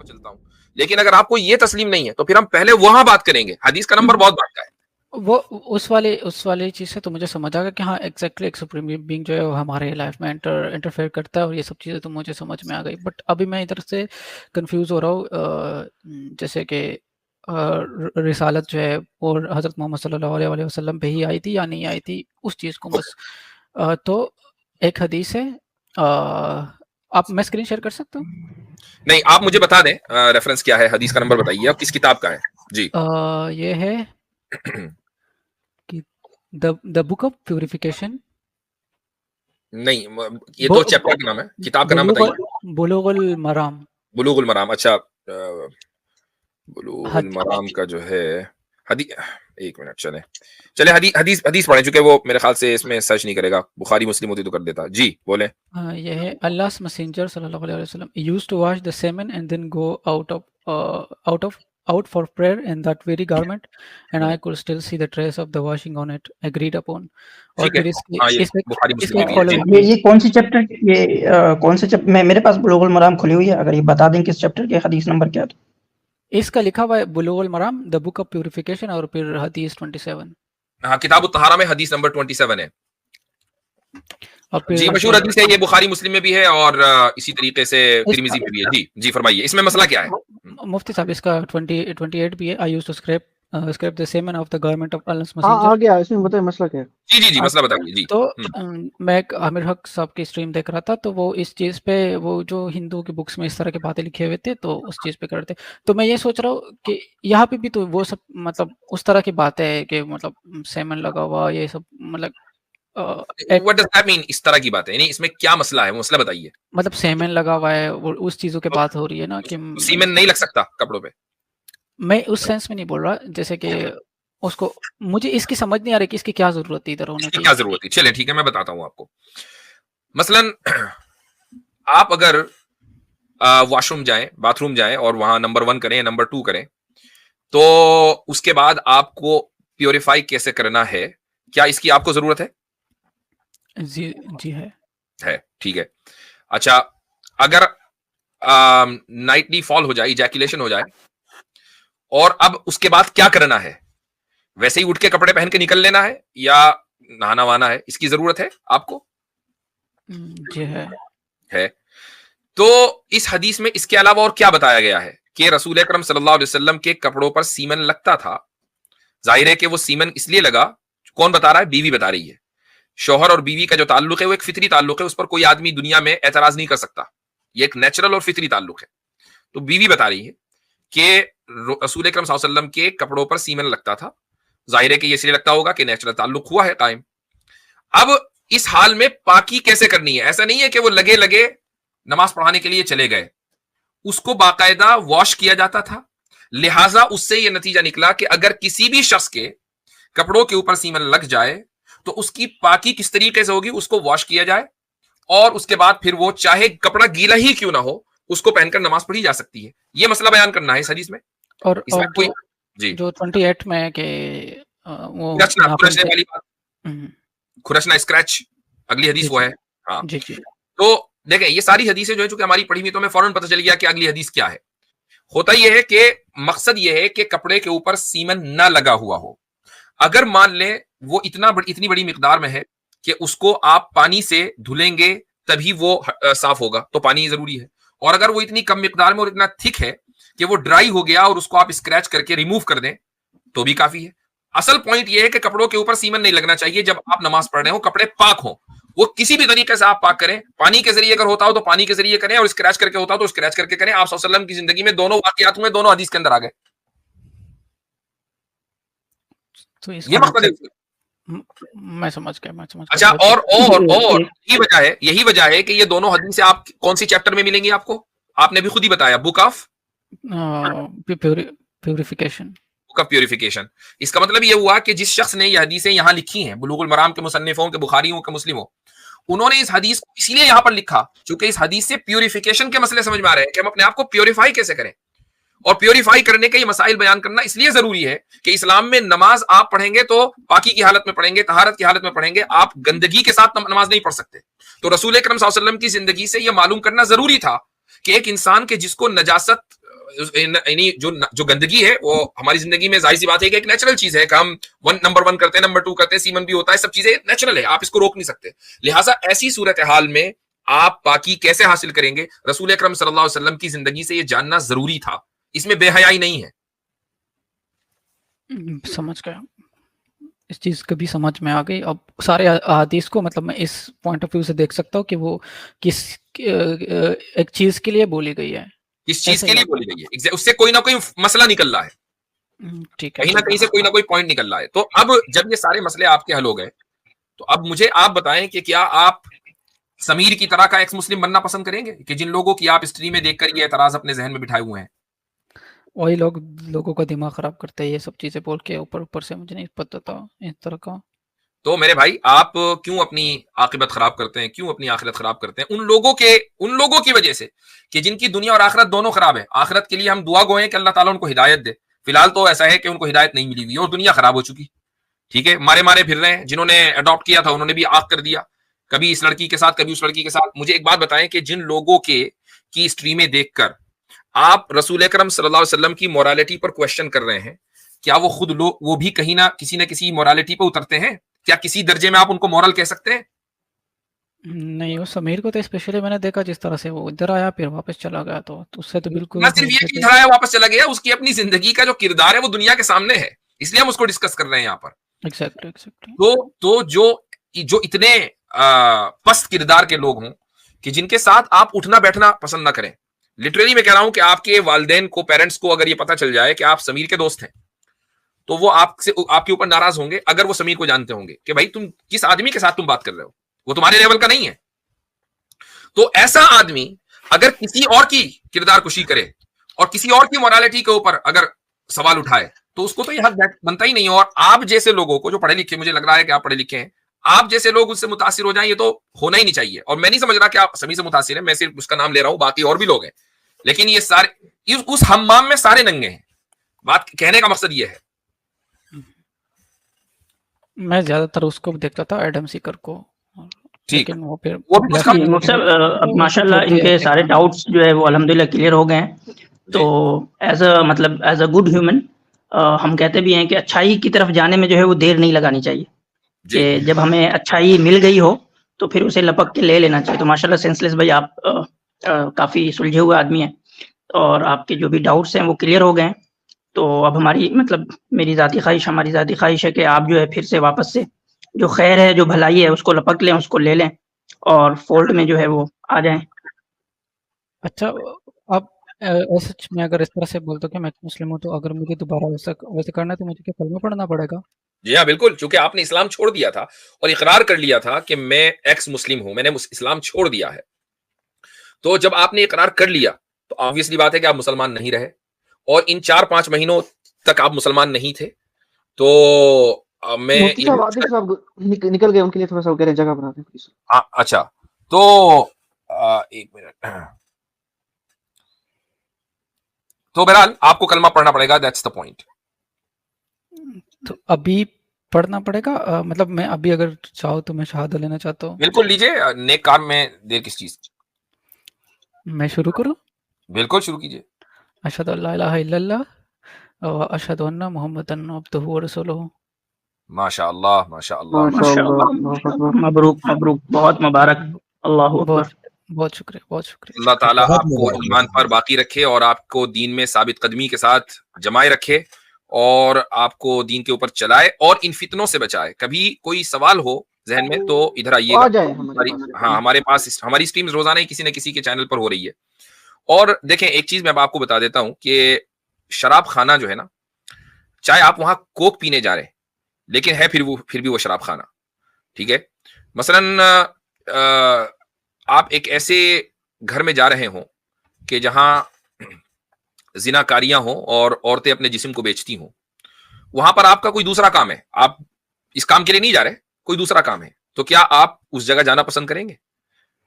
میں چلتا ہوں. لیکن اگر آپ کو یہ تسلیم نہیں ہے تو پھر ہم پہلے وہاں بات کریں گے. حدیث کا نمبر بہت بڑھ کا ہے. وہ اس والے چیز سے تو مجھے سمجھ آ گیا کہ ہاں ایگزیکٹلی ایک سپریم بینگ جو ہے وہ ہمارے لائف میں انٹرفیئر کرتا ہے اور یہ سب چیزیں تو مجھے سمجھ میں آ گئی. بٹ ابھی میں ادھر سے کنفیوز ہو رہا ہوں، جیسے کہ رسالت جو ہے اور حضرت محمد صلی اللہ علیہ وسلم پہ ہی آئی تھی یا نہیں آئی تھی، اس چیز کو بس. تو ایک حدیث ہے، آپ میں اسکرین شیئر کر سکتا ہوں؟ نہیں، آپ مجھے بتا دیں ریفرنس کیا ہے، حدیث کا نمبر بتائیے، آپ کس کتاب کا ہے. جی یہ ہے دا بک آف پیوریفیکیشن. نہیں، یہ تو چیپٹر کا نام ہے، کتاب کا نام بتائیے. بلوغ المرام. بلوغ المرام. اچھا، بلوغ المرام کا جو ہے ایک منٹ چلے حدیث پڑھیں، چونکہ وہ میرے خیال سے اس میں سرچ نہیں کرے گا، بخاری مسلم ہوتی تو کر دیتا. جی بولیں. یہ ہے Allah's messenger صلی اللہ علیہ وسلم used to wash the semen and then go out for prayer in that very garment, and I could still see the trace of the washing on it, agreed upon. اور پھر یہ کون سی chapter, یہ کون سے چیپٹر میں میرے پاس بلوغ المرام کھلی ہوئی ہے، اگر یہ بتا دیں کس چیپٹر کے حدیث نمبر کیا تو. اس کا لکھا ہوا ہے بلوغ المرام دا بک آف پیوریفیکیشن اور پھر حدیث 27. ہاں، کتاب الطہارہ میں حدیث نمبر 27 ہے. جی مشہور حدیث ہے یہ، بخاری مسلم میں بھی ہے اور اسی طریقے سے ترمذی میں بھی ہے. جی جی فرمائیے، اس میں مسئلہ کیا ہے؟ مفتی صاحب اس کا 28 بھی ہے. I used to scrape the semen of the garment of Allah's messenger. ہاں آ گیا، اس میں بتائیں مسئلہ کیا ہے. جی جی جی مسئلہ بتائیے. جی تو میں عامر حق صاحب کی اسٹریم دیکھ رہا تھا، تو وہ اس چیز پہ، وہ جو ہندو کی بکس میں اس طرح کی باتیں لکھے ہوئے تھے تو اس چیز پہ کرتے. تو میں یہ سوچ رہا ہوں کہ یہاں پہ بھی تو وہ سب مطلب اس طرح کی باتیں ہے کہ مطلب سیمن لگا ہوا، یہ سب مطلب What does that mean؟ اس طرح کی بات ہے، یعنی اس میں کیا مسئلہ ہے، مسئلہ بتائیے. مطلب سیمن لگا ہوا ہے، اس چیزوں کی بات ہو رہی ہے نا کہ سیمن نہیں لگ سکتا کپڑوں پہ. میں اس سینس میں نہیں بول رہا، جیسے کہ اس کو مجھے اس کی سمجھ نہیں آ رہی کہ اس کی کیا ضرورت ہے ادھر ہونے کی، کیا ضرورت ہے. چلیں ٹھیک ہے، میں بتاتا ہوں آپ کو. مثلا آپ اگر واش روم جائیں، باتھ روم جائیں اور وہاں نمبر 1 کریں، نمبر 2 کریں، تو اس کے بعد آپ کو پیوریفائی کیسے کرنا ہے، کیا اس کی آپ کو ضرورت ہے؟ جی ہے. ٹھیک ہے. اچھا، اگر نائٹلی فال ہو جائے، ایجیکولیشن ہو جائے، اور اب اس کے بعد کیا کرنا ہے؟ ویسے ہی اٹھ کے کپڑے پہن کے نکل لینا ہے یا نہانا وانا ہے؟ اس کی ضرورت ہے آپ کو؟ جی ہے. تو اس حدیث میں اس کے علاوہ اور کیا بتایا گیا ہے کہ رسول اکرم صلی اللہ علیہ وسلم کے کپڑوں پر سیمن لگتا تھا. ظاہر ہے کہ وہ سیمن اس لیے لگا، کون بتا رہا ہے؟ بیوی بتا رہی ہے. شوہر اور بیوی کا جو تعلق ہے وہ ایک فطری تعلق ہے، اس پر کوئی آدمی دنیا میں اعتراض نہیں کر سکتا، یہ ایک نیچرل اور فطری تعلق ہے. تو بیوی بتا رہی ہے کہ رسول اکرم صلی اللہ علیہ وسلم کے کپڑوں پر سیمن لگتا تھا. ظاہر ہے کہ یہ اس لیے لگتا ہوگا کہ نیچرل تعلق ہوا ہے قائم. اب اس حال میں پاکی کیسے کرنی ہے؟ ایسا نہیں ہے کہ وہ لگے نماز پڑھانے کے لیے چلے گئے، اس کو باقاعدہ واش کیا جاتا تھا. لہٰذا اس سے یہ نتیجہ نکلا کہ اگر کسی بھی شخص کے کپڑوں کے اوپر سیمن لگ جائے تو اس کی پاکی کس طریقے سے ہوگی؟ اس کو واش کیا جائے اور اس کے بعد پھر وہ چاہے کپڑا گیلا ہی کیوں نہ ہو اس کو پہن کر نماز پڑھی جا سکتی ہے. یہ مسئلہ بیان کرنا ہے اس حدیث میں. اور جو 28 میں کہ وہ خرشنا اسکریچ، اگلی حدیث وہ ہے. ہاں تو دیکھیں یہ ساری حدیثیں جو ہے چونکہ ہماری پڑھی ہوئی تو ہمیں فوراً پتہ چل گیا کہ اگلی حدیث کیا ہے. ہوتا یہ ہے کہ مقصد یہ ہے کہ کپڑے کے اوپر سیمن نہ لگا ہوا ہو. اگر مان لیں وہ اتنی بڑی مقدار میں ہے کہ اس کو آپ پانی سے دھلیں گے تبھی وہ صاف ہوگا تو پانی ضروری ہے، اور اگر وہ اتنی کم مقدار میں اور اتنا تھک ہے کہ وہ ڈرائی ہو گیا اور اس کو آپ اسکریچ کر کے ریموو کر دیں تو بھی کافی ہے. اصل پوائنٹ یہ ہے کہ کپڑوں کے اوپر سیمن نہیں لگنا چاہیے جب آپ نماز پڑھ رہے ہو، کپڑے پاک ہوں. وہ کسی بھی طریقے سے آپ پاک کریں، پانی کے ذریعے اگر ہوتا ہو تو پانی کے ذریعے کریں، اور اسکریچ کر کے ہوتا ہو تو اسکریچ کر کے کریں. آپ صلی اللہ علیہ وسلم کی زندگی میں دونوں واقعات میں دونوں حدیث کے اندر آ گئے. یہ مقصد ہے. میں سمجھ گیا. اچھا، اور یہی وجہ ہے کہ یہ دونوں حدیثیں آپ کون سی چیپٹر میں ملیں گی آپ کو؟ آپ نے بھی خود ہی بتایا، بک آف پیوریفیکیشن. اس کا مطلب یہ ہوا کہ جس شخص نے یہ حدیثیں یہاں لکھی ہیں، بلوغ المرام کے مصنفوں کے، بخاریوں کے، مسلموں، انہوں نے اس حدیث کو اسی لیے یہاں پر لکھا چونکہ اس حدیث سے پیوریفیکیشن کے مسئلے سمجھ میں آ رہے ہیں کہ ہم اپنے آپ کو پیوریفائی کیسے کریں. اور پیوریفائی کرنے کے یہ مسائل بیان کرنا اس لیے ضروری ہے کہ اسلام میں نماز آپ پڑھیں گے تو پاکی کی حالت میں پڑھیں گے، طہارت کی حالت میں پڑھیں گے، آپ گندگی کے ساتھ نماز نہیں پڑھ سکتے. تو رسول اکرم صلی اللہ علیہ وسلم کی زندگی سے یہ معلوم کرنا ضروری تھا کہ ایک انسان کے جس کو نجاست یعنی جو گندگی ہے وہ ہماری زندگی میں ظاہر سی بات ہے کہ ایک نیچرل چیز ہے کہ ہم نمبر 1 کرتے ہیں، نمبر 2 کرتے ہیں، سیمن بھی ہوتا ہے، سب چیزیں نیچرل ہے، آپ اس کو روک نہیں سکتے. لہٰذا ایسی صورتحال میں آپ پاکی کیسے حاصل کریں گے؟ رسول اکرم صلی اللہ علیہ وسلم کی زندگی سے یہ جاننا ضروری تھا، اس میں بے حیائی نہیں ہے. سمجھ گیا، اس چیز کبھی سمجھ میں آ گئی. اب سارے احادیث کو مطلب میں اس پوائنٹ آف ویو سے دیکھ سکتا ہوں کہ وہ کس ایک چیز کے لیے بولی گئی ہے، کس چیز کے لیے بولی گئی ہے، اس سے کوئی نہ کوئی مسئلہ نکل رہا ہے، ٹھیک ہے. کہیں نہ کہیں سے کوئی نہ کوئی پوائنٹ نکل رہا ہے. تو اب جب یہ سارے مسئلے آپ کے حل ہو گئے تو اب مجھے آپ بتائیں کہ کیا آپ سمیر کی طرح کا ایکس مسلم بننا پسند کریں گے کہ جن لوگوں کی آپ اسٹری میں دیکھ کر یہ اعتراض اپنے ذہن میں بٹھائے ہوئے ہیں؟ وہی لوگوں کا دماغ خراب کرتے ہیں یہ سب چیزیں بول کے، اوپر سے مجھے نہیں پتا تھا اس طرح کا. تو میرے بھائی آپ کیوں اپنی عاقبت خراب کرتے ہیں، کیوں اپنی آخرت خراب کرتے ہیں ان لوگوں کی وجہ سے کہ جن کی دنیا اور آخرت دونوں خراب ہے. آخرت کے لیے ہم دعا گو ہیں کہ اللہ تعالیٰ ان کو ہدایت دے. فی الحال تو ایسا ہے کہ ان کو ہدایت نہیں ملی ہوئی اور دنیا خراب ہو چکی، ٹھیک ہے، مارے پھر رہے ہیں. جنہوں نے اڈاپٹ کیا تھا انہوں نے بھی آگ کر دیا، کبھی اس لڑکی کے ساتھ کبھی اس لڑکی کے ساتھ. مجھے ایک بات بتائیں کہ جن لوگوں کی اسٹریم میں دیکھ کر آپ رسول اکرم صلی اللہ علیہ وسلم کی مورالٹی پر کوشچن کر رہے ہیں، کیا وہ خود وہ بھی کہیں نہ کسی مورالٹی پہ اترتے ہیں؟ کیا کسی درجے میں آپ ان کو مورل کہہ سکتے ہیں؟ نہیں، وہ سمیر کو تو اسپیشلی میں نے دیکھا جس طرح سے وہ ادھر آیا پھر واپس چلا گیا، تو اس سے تو بالکل نہ صرف یہ کہ ادھر آیا واپس چلا گیا، اس کی اپنی زندگی کا جو کردار ہے وہ دنیا کے سامنے ہے، اس لیے ہم اس کو ڈسکس کر رہے ہیں یہاں پر. ایگزیکٹلی. تو جو اتنے پست کردار کے لوگ ہوں کہ جن کے ساتھ آپ اٹھنا بیٹھنا پسند نہ کریں. لٹرلی میں کہہ رہا ہوں کہ آپ کے والدین کو، پیرنٹس کو اگر یہ پتا چل جائے کہ آپ سمیر کے دوست ہیں تو وہ آپ کے اوپر ناراض ہوں گے اگر وہ سمیر کو جانتے ہوں گے کہ بھائی تم کس آدمی کے ساتھ تم بات کر رہے ہو، وہ تمہارے لیول کا نہیں ہے. تو ایسا آدمی اگر کسی اور کی کردار کشی کرے اور کسی اور کی مورالٹی کے اوپر اگر سوال اٹھائے تو اس کو تو یہ حق بنتا ہی نہیں. اور آپ جیسے لوگوں کو جو پڑھے لکھے، مجھے لگ رہا ہے کہ آپ پڑھے لکھے ہیں، آپ جیسے لوگ اس سے متاثر ہو جائیں یہ تو ہونا ہی نہیں چاہیے. اور میں نہیں سمجھ رہا کہ آپ سمیر سے متاثر ہیں، میں صرف اس کا نام لے رہا ہوں، باقی اور بھی لوگ ہیں، لیکن یہ سارے اس حمام میں سارے ننگے ہیں. بات کہنے کا مقصد یہ ہے. میں زیادہ تر اس کو دیکھتا تھا ایڈم سیکر کو، ٹھیک، لیکن وہ پھر اب ماشاءاللہ ان کے سارے ڈاؤٹس جو ہے وہ الحمدللہ کلیئر ہو گئے ہیں. تو ایز اے گڈ ہیومن ہم کہتے بھی ہیں کہ اچھائی کی طرف جانے میں جو ہے وہ دیر نہیں لگانی چاہیے، کہ جب ہمیں اچھائی مل گئی ہو تو پھر اسے لپک کے لے لینا چاہیے. تو ماشاءاللہ سینسلیس بھائی آپ کافی سلجھے ہوئے آدمی ہیں اور آپ کے جو بھی ڈاؤٹس ہیں وہ کلیئر ہو گئے ہیں. تو اب ہماری ذاتی خواہش ہے کہ آپ جو ہے پھر سے واپس سے جو خیر ہے، جو بھلائی ہے، اس کو لپک لیں، اس کو لے لیں اور فولڈ میں جو ہے وہ آ جائیں. اچھا، اب سچ میں اگر اس طرح سے بولتا کہ میں مسلم ہوں تو اگر مجھے دوبارہ ویسے کرنا ہے تو مجھے کیا کلمہ پڑھنا پڑے گا؟ جی ہاں بالکل، چونکہ آپ نے اسلام چھوڑ دیا تھا اور اقرار کر لیا تھا کہ میں ایکس مسلم ہوں، میں نے اسلام چھوڑ دیا ہے. تو جب آپ نے اقرار کر لیا تو آبویسلی بات ہے کہ آپ مسلمان نہیں رہے، اور ان 4-5 مہینوں تک آپ مسلمان نہیں تھے. تو میں نکل گئے، ان کے لیے تھوڑا سا جگہ بنا دیں پلیز. اچھا، تو ایک منٹ. تو بہرحال آپ کو کلمہ پڑھنا پڑے گا، دیٹس دا پوائنٹ. تو ابھی پڑھنا پڑے گا، مطلب میں ابھی اگر چاہوں تو میں شہادت لینا چاہتا ہوں. بالکل لیجئے، نیک کام میں دیر کس چیز. میں شروع کروں؟ بالکل شروع کیجئے. اشہد ان لا الہ الا اللہ و اشہد ان محمدن عبدہ و رسولہ. ماشاء اللہ، ماشاء اللہ، مبروک مبروک، بہت مبارک. اللہ اکبر. بہت شکریہ، بہت شکریہ. اللہ تعالیٰ آپ کو ایمان پر باقی رکھے اور آپ کو دین میں ثابت قدمی کے ساتھ جمائے رکھے اور آپ کو دین کے اوپر چلائے اور ان فتنوں سے بچائے. کبھی کوئی سوال ہو ذہن میں تو ادھر آئیے گا. ہاں، ہمارے پاس ہماری اسٹریم روزانہ ہی کسی نہ کسی کے چینل پر ہو رہی ہے. اور دیکھیں ایک چیز میں اب آپ کو بتا دیتا ہوں کہ شراب خانہ جو ہے نا، چاہے آپ وہاں کوک پینے جا رہے ہیں لیکن ہے پھر بھی وہ شراب خانہ، ٹھیک ہے. مثلا آپ ایک ایسے گھر میں جا رہے ہوں کہ جہاں زناکاریاں ہوں اور عورتیں اپنے جسم کو بیچتی ہوں، وہاں پر آپ کا کوئی دوسرا کام ہے، آپ اس کام کے لیے نہیں جا رہے، کوئی دوسرا کام ہے، تو کیا آپ اس جگہ جانا پسند کریں گے؟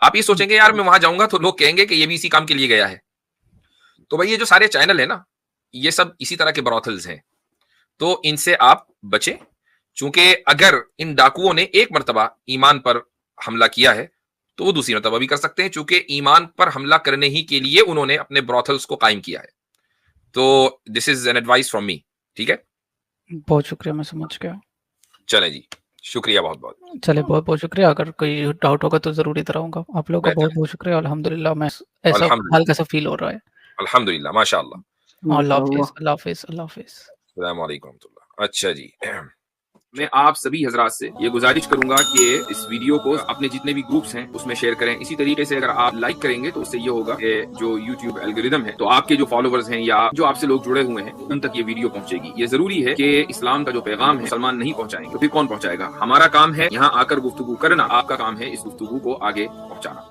آپ یہ سوچیں گے یار میں وہاں جاؤں گا تو لوگ کہیں گے کہ یہ بھی اسی کام کے لیے گیا ہے. تو بھائی یہ جو سارے چینل ہیں نا، یہ سب اسی طرح کے براثلز ہیں، تو ان سے آپ بچیں. چونکہ اگر ان ڈاکوؤں نے ایک مرتبہ ایمان پر حملہ کیا ہے تو وہ دوسری مرتبہ بھی کر سکتے ہیں، چونکہ ایمان پر حملہ کرنے ہی کے لیے انہوں نے اپنے براثلز کو قائم کیا ہے. تو this is an advice from me. ٹھیک ہے, بہت شکریہ, میں سمجھ گیا. چلیں جی, شکریہ بہت بہت. چلے بہت بہت شکریہ. اگر کوئی ڈاؤٹ ہوگا تو ضرور ادھر آؤں گا. آپ لوگوں کا بہت بہت شکریہ. الحمدللہ میں ایسا ہلکا سا فیل ہو رہا ہے. الحمدللہ, ماشاء اللہ. اللہ حافظ, اللہ حافظ, اللہ حافظ. السلام علیکم و رحمۃ اللہ. اچھا جی, میں آپ سبھی حضرات سے یہ گزارش کروں گا کہ اس ویڈیو کو اپنے جتنے بھی گروپس ہیں اس میں شیئر کریں. اسی طریقے سے اگر آپ لائک کریں گے تو اس سے یہ ہوگا کہ جو یوٹیوب الگوریدم ہے تو آپ کے جو فالوورز ہیں یا جو آپ سے لوگ جڑے ہوئے ہیں ان تک یہ ویڈیو پہنچے گی. یہ ضروری ہے کہ اسلام کا جو پیغام ہے مسلمان نہیں پہنچائیں گے تو پھر کون پہنچائے گا؟ ہمارا کام ہے یہاں آ کر گفتگو کرنا, آپ کا کام ہے اس گفتگو کو آگے پہنچانا.